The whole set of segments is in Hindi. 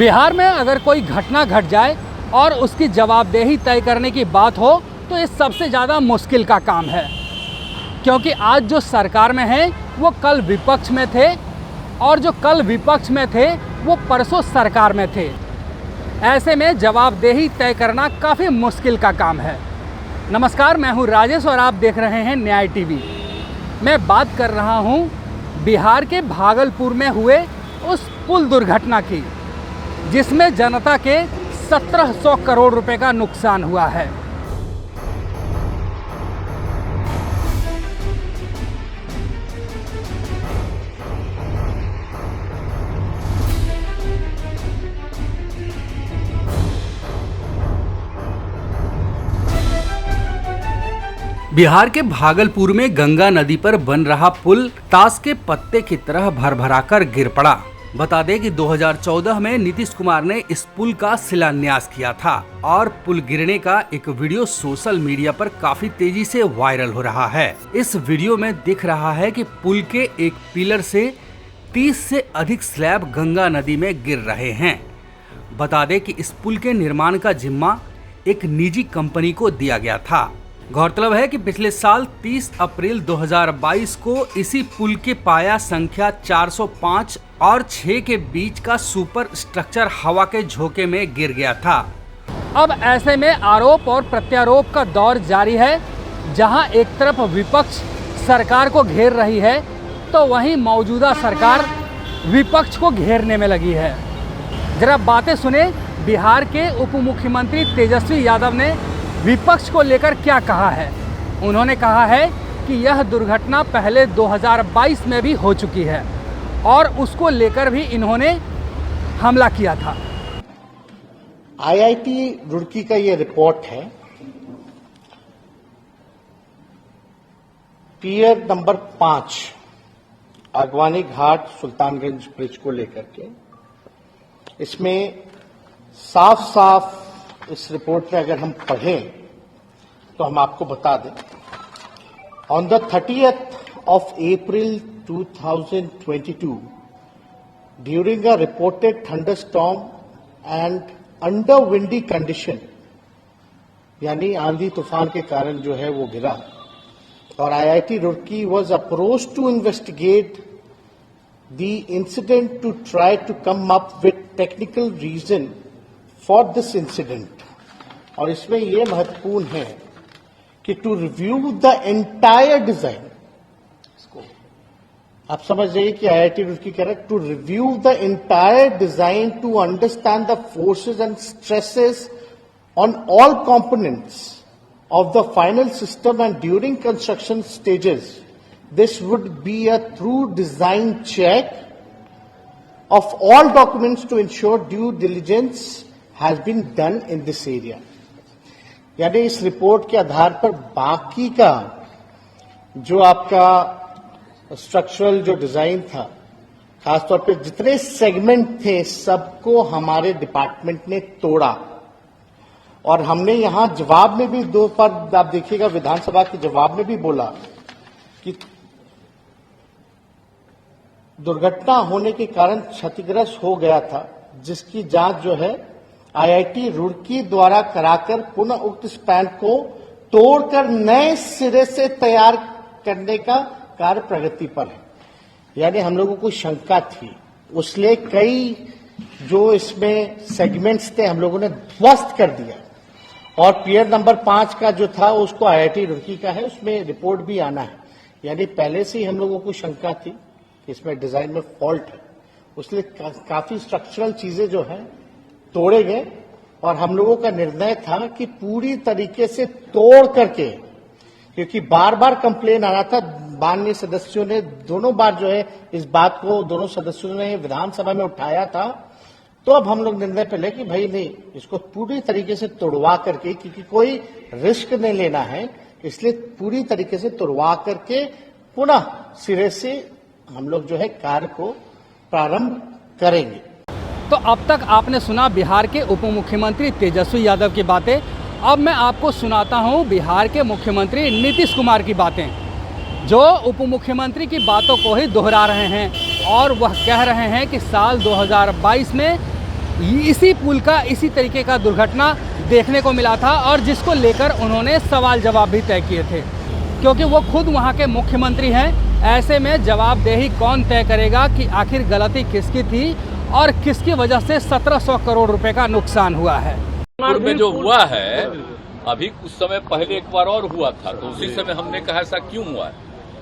बिहार में अगर कोई घटना घट जाए और उसकी जवाबदेही तय करने की बात हो तो ये सबसे ज़्यादा मुश्किल का काम है, क्योंकि आज जो सरकार में है वो कल विपक्ष में थे और जो कल विपक्ष में थे वो परसों सरकार में थे। ऐसे में जवाबदेही तय करना काफ़ी मुश्किल का काम है। नमस्कार, मैं हूँ राजेश और आप देख रहे हैं न्याय टीवी। मैं बात कर रहा हूँ बिहार के भागलपुर में हुए उस पुल दुर्घटना की जिसमें जनता के 1700 करोड़ रुपए का नुकसान हुआ है। बिहार के भागलपुर में गंगा नदी पर बन रहा पुल ताश के पत्ते की तरह भरभराकर गिर पड़ा। बता दें कि 2014 में नीतीश कुमार ने इस पुल का शिलान्यास किया था और पुल गिरने का एक वीडियो सोशल मीडिया पर काफी तेजी से वायरल हो रहा है। इस वीडियो में दिख रहा है कि पुल के एक पिलर से 30 से अधिक स्लैब गंगा नदी में गिर रहे हैं। बता दें कि इस पुल के निर्माण का जिम्मा एक निजी कंपनी को दिया गया था। गौरतलब है कि पिछले साल 30 अप्रैल 2022 को इसी पुल के पाया संख्या 405 और 6 के बीच का सुपर स्ट्रक्चर हवा के झोंके में गिर गया था। अब ऐसे में आरोप और प्रत्यारोप का दौर जारी है। जहां एक तरफ विपक्ष सरकार को घेर रही है तो वहीं मौजूदा सरकार विपक्ष को घेरने में लगी है। जरा बातें सुने बिहार के उप मुख्यमंत्री तेजस्वी यादव ने विपक्ष को लेकर क्या कहा है। उन्होंने कहा है कि यह दुर्घटना पहले 2022 में भी हो चुकी है और उसको लेकर भी इन्होंने हमला किया था। आईआईटी रुड़की का ये रिपोर्ट है, पियर नंबर 5 अगवानी घाट सुल्तानगंज ब्रिज को लेकर के। इसमें साफ साफ इस रिपोर्ट में अगर हम पढ़ें तो हम आपको बता दें, on the 30th of April 2022 during a reported thunderstorm and under windy condition, यानी आंधी तूफान के कारण जो है वो गिरा और IIT Roorkee was approach to investigate the incident to try to come up with technical reason for this incident. और इसमें यह महत्वपूर्ण है कि to review the entire design, आप समझ जाइए कि आईआईटी रुड़की कह रहा है to review the entire design to understand the forces and stresses on all components of the final system and during construction stages this would be a through design check of all documents to ensure due diligence has been done in this area। यानी इस रिपोर्ट के आधार पर बाकी का जो आपका स्ट्रक्चरल जो डिजाइन था, खासतौर पे जितने सेगमेंट थे सबको हमारे डिपार्टमेंट ने तोड़ा। और हमने यहां जवाब में भी दो पर आप देखिएगा, विधानसभा के जवाब में भी बोला कि दुर्घटना होने के कारण क्षतिग्रस्त हो गया था, जिसकी जांच जो है आईआईटी रुड़की द्वारा कराकर पुनः उक्त स्पैन को तोड़कर नए सिरे से तैयार करने का कार्य प्रगति पर है। यानी हम लोगों को शंका थी, उसलिए कई जो इसमें सेगमेंट्स थे हम लोगों ने ध्वस्त कर दिया। और पियर नंबर 5 का जो था उसको आईआईटी रुड़की का है, उसमें रिपोर्ट भी आना है। यानी पहले से ही हम लोगों को शंका थी इसमें डिजाइन में फॉल्ट है, उसलिए काफी स्ट्रक्चरल चीजें जो है तोड़े गए। और हम लोगों का निर्णय था कि पूरी तरीके से तोड़ करके, क्योंकि बार बार कंप्लेन आ रहा था, माननीय सदस्यों ने दोनों बार जो है इस बात को दोनों सदस्यों ने विधानसभा में उठाया था। तो अब हम लोग निर्णय पे ले कि भाई नहीं, इसको पूरी तरीके से तोड़वा करके, क्योंकि कोई रिस्क नहीं लेना है, इसलिए पूरी तरीके से तोड़वा करके पुनः सिरे से हम लोग जो है कार्य को प्रारंभ करेंगे। तो अब तक आपने सुना बिहार के उप मुख्यमंत्री तेजस्वी यादव की बातें। अब मैं आपको सुनाता हूं बिहार के मुख्यमंत्री नीतीश कुमार की बातें, जो उप मुख्यमंत्री की बातों को ही दोहरा रहे हैं और वह कह रहे हैं कि साल 2022 में इसी पुल का इसी तरीके का दुर्घटना देखने को मिला था और जिसको लेकर उन्होंने सवाल जवाब भी तय किए थे, क्योंकि वो खुद वहाँ के मुख्यमंत्री हैं। ऐसे में जवाबदेही कौन तय करेगा कि आखिर गलती किसकी थी और किसकी वजह से 1700 करोड़ रुपए का नुकसान हुआ है। में जो हुआ है अभी कुछ समय पहले एक बार और हुआ था, तो उसी समय हमने कहा ऐसा क्यों हुआ है,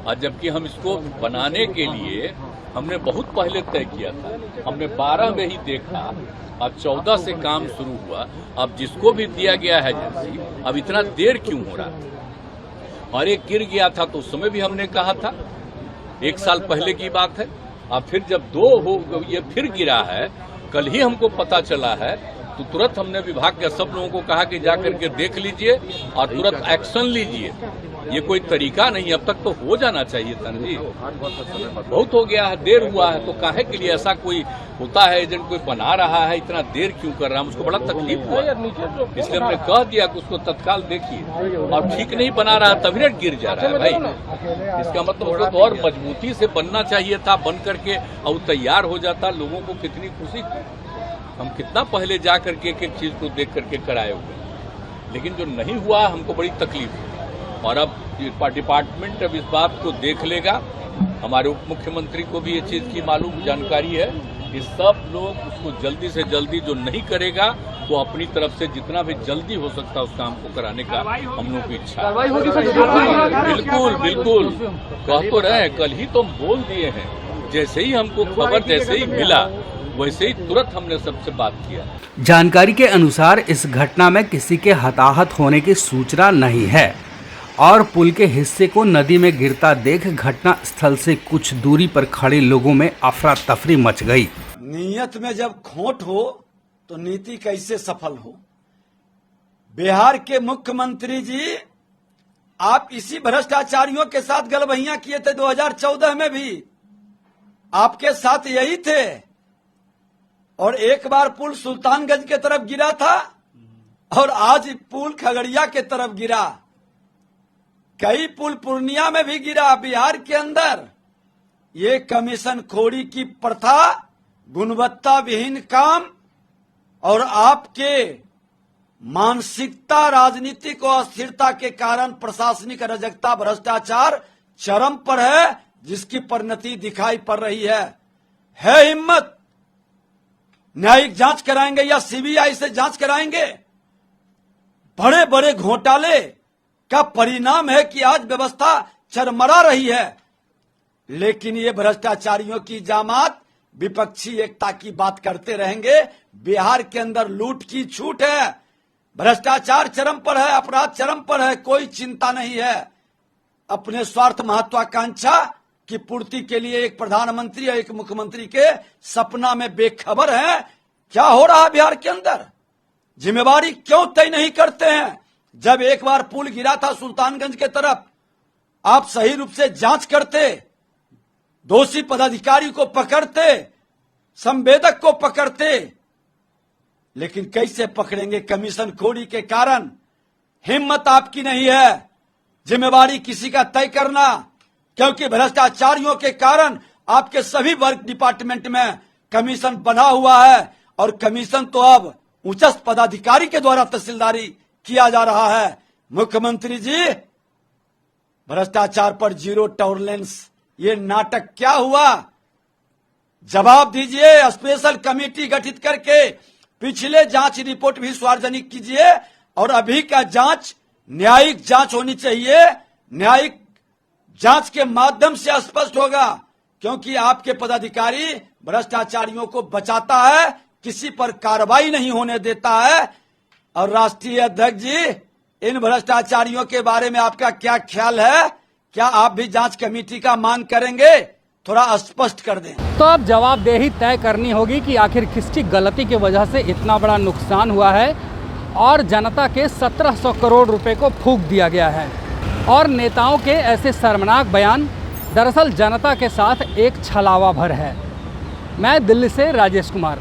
और जबकि हम इसको बनाने के लिए हमने बहुत पहले तय किया था। हमने 12 में ही देखा, अब 14 से काम शुरू हुआ। अब जिसको भी दिया गया है एजेंसी, अब इतना देर क्यों हो रहा है? और एक गिर गया था तो उस समय भी हमने कहा था, 1 साल पहले की बात है। अब फिर जब 2 हो ये फिर गिरा है, कल ही हमको पता चला है, तो तुरंत हमने विभाग के सब लोगों को कहा कि जाकर के देख लीजिए और तुरंत एक्शन लीजिए। ये कोई तरीका नहीं, अब तक तो हो जाना चाहिए था जी। बहुत हो गया है, देर हुआ है, तो काहे के लिए ऐसा कोई होता है, एजेंट कोई बना रहा है, इतना देर क्यों कर रहा है? मुझको बड़ा तकलीफ हुआ, इसलिए हमने कह दिया कि उसको तत्काल देखिए। और ठीक नहीं बना रहा तभी रेट गिर जा रहा है भाई। इसका मतलब उसको तो और मजबूती से बनना चाहिए था, बन करके और तैयार हो जाता, लोगों को कितनी खुशी थी। हम कितना पहले जा करके एक एक चीज को देख करके कराए हुए, लेकिन जो नहीं हुआ हमको बड़ी तकलीफ है। और अब डिपार्टमेंट अब इस बात को देख लेगा। हमारे उप मुख्यमंत्री को भी ये चीज की मालूम जानकारी है कि सब लोग उसको जल्दी से जल्दी, जो नहीं करेगा तो अपनी तरफ से जितना भी जल्दी हो सकता है उस काम को कराने का हम लोगों की इच्छा है। बिल्कुल बिल्कुल, कह तो रहे हैं, कल ही तो हम बोल दिए हैं। जैसे ही हमको खबर जैसे ही मिला वैसे ही तुरंत हमने सबसे बात किया। जानकारी के अनुसार इस घटना में किसी के हताहत होने की सूचना नहीं है और पुल के हिस्से को नदी में गिरता देख घटना स्थल से कुछ दूरी पर खड़े लोगों में अफरा तफरी मच गई। नीयत में जब खोट हो तो नीति कैसे सफल हो? बिहार के मुख्यमंत्री जी, आप इसी भ्रष्टाचारियों के साथ गलबहियां किए थे 2014 में भी, आपके साथ यही थे। और एक बार पुल सुल्तानगंज के तरफ गिरा था और आज पुल खगड़िया के तरफ गिरा। कई पुल पूर्णिया में भी गिरा बिहार के अंदर। ये कमीशन खोरी की प्रथा, गुणवत्ता विहीन काम और आपके मानसिकता, राजनीतिक और अस्थिरता के कारण प्रशासनिक अराजकता, भ्रष्टाचार चरम पर है, जिसकी परिणति दिखाई पड़ रही है हिम्मत? न्यायिक जांच कराएंगे या सीबीआई से जांच कराएंगे? बड़े बड़े घोटाले का परिणाम है कि आज व्यवस्था चरमरा रही है। लेकिन ये भ्रष्टाचारियों की जामात विपक्षी एकता की बात करते रहेंगे। बिहार के अंदर लूट की छूट है, भ्रष्टाचार चरम पर है, अपराध चरम पर है, कोई चिंता नहीं है। अपने स्वार्थ महत्वाकांक्षा की पूर्ति के लिए एक प्रधानमंत्री और एक मुख्यमंत्री के सपना में बेखबर है। क्या हो रहा है बिहार के अंदर? जिम्मेवारी क्यों तय नहीं करते हैं? जब एक बार पुल गिरा था सुल्तानगंज के तरफ, आप सही रूप से जांच करते, दोषी पदाधिकारी को पकड़ते, संवेदक को पकड़ते। लेकिन कैसे पकड़ेंगे? कमीशन खोरी के कारण हिम्मत आपकी नहीं है जिम्मेवारी किसी का तय करना, क्योंकि भ्रष्टाचारियों के कारण आपके सभी वर्क डिपार्टमेंट में कमीशन बना हुआ है और कमीशन तो अब उच्चस्थ पदाधिकारी के द्वारा तहसीलदारी किया जा रहा है। मुख्यमंत्री जी, भ्रष्टाचार पर जीरो टॉलरेंस, ये नाटक क्या हुआ? जवाब दीजिए। स्पेशल कमेटी गठित करके पिछले जांच रिपोर्ट भी सार्वजनिक कीजिए और अभी का जांच न्यायिक जांच होनी चाहिए। न्यायिक जांच के माध्यम से स्पष्ट होगा, क्योंकि आपके पदाधिकारी भ्रष्टाचारियों को बचाता है, किसी पर कार्रवाई नहीं होने देता है। और राष्ट्रीय अध्यक्ष जी, इन भ्रष्टाचारियों के बारे में आपका क्या ख्याल है? क्या आप भी जांच कमेटी का मांग करेंगे? थोड़ा स्पष्ट कर दें। तो अब जवाबदेही तय करनी होगी कि आखिर किसकी गलती की वजह से इतना बड़ा नुकसान हुआ है और जनता के 1700 करोड़ रुपए को फूंक दिया गया है। और नेताओं के ऐसे शर्मनाक बयान दरअसल जनता के साथ एक छलावा भर है। मैं दिल्ली से राजेश कुमार।